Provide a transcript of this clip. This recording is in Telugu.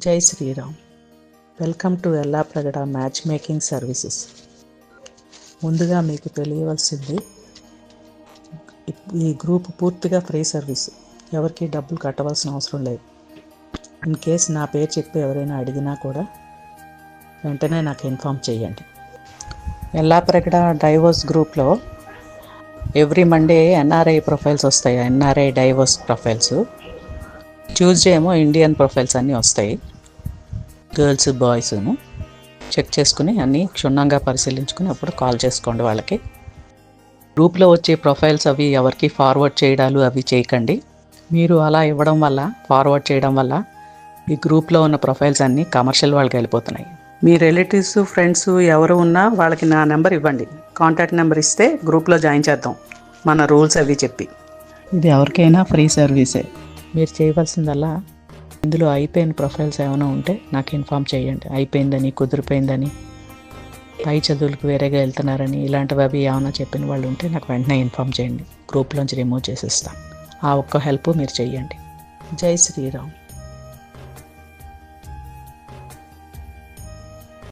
జై Shriram. Welcome to Ellapragada matchmaking services. ముందుగా మీకు తెలియవలసింది, ఈ గ్రూప్ పూర్తిగా ఫ్రీ సర్వీస్. ఎవరికి డబ్బులు కట్టవలసిన అవసరం లేదు. ఇన్ కేస్ నా పేరు చెప్పి ఎవరైనా అడిగినా కూడా వెంటనే నాకు ఇన్ఫామ్ చేయండి. ఎల్లాప్రగడ డైవోర్స్ గ్రూప్లో ఎవ్రీ మండే ఎన్ఆర్ఐ ప్రొఫైల్స్ వస్తాయి. NRI divorce profiles. ట్యూస్డే ఏమో ఇండియన్ ప్రొఫైల్స్ అన్నీ వస్తాయి. గర్ల్స్ బాయ్స్ను చెక్ చేసుకుని అన్నీ క్షుణ్ణంగా పరిశీలించుకుని అప్పుడు కాల్ చేసుకోండి. వాళ్ళకి గ్రూప్లో వచ్చే ప్రొఫైల్స్ అవి ఎవరికి ఫార్వర్డ్ చేయడాలు అవి చేయకండి. మీరు అలా ఇవ్వడం వల్ల, ఫార్వర్డ్ చేయడం వల్ల ఈ గ్రూప్లో ఉన్న ప్రొఫైల్స్ అన్నీ కమర్షియల్ వాళ్ళకి వెళ్ళిపోతున్నాయి. మీ రిలేటివ్స్, ఫ్రెండ్స్ ఎవరు ఉన్నా వాళ్ళకి నా నెంబర్ ఇవ్వండి. కాంటాక్ట్ నెంబర్ ఇస్తే గ్రూప్లో జాయిన్ చేద్దాం, మన రూల్స్ అవి చెప్పి. ఇది ఎవరికైనా ఫ్రీ సర్వీసే. మీరు చేయవలసిందల్లా ఇందులో అయిపోయిన ప్రొఫైల్స్ ఏమైనా ఉంటే నాకు ఇన్ఫామ్ చేయండి. అయిపోయిందని, కుదిరిపోయిందని, పై చదువులకు వేరేగా వెళ్తున్నారని ఇలాంటివి అవి ఏమైనా చెప్పిన వాళ్ళు ఉంటే నాకు వెంటనే ఇన్ఫామ్ చేయండి. గ్రూప్లోంచి రిమూవ్ చేసేస్తాను. ఆ ఒక్క హెల్ప్ మీరు చేయండి. జై శ్రీరామ్.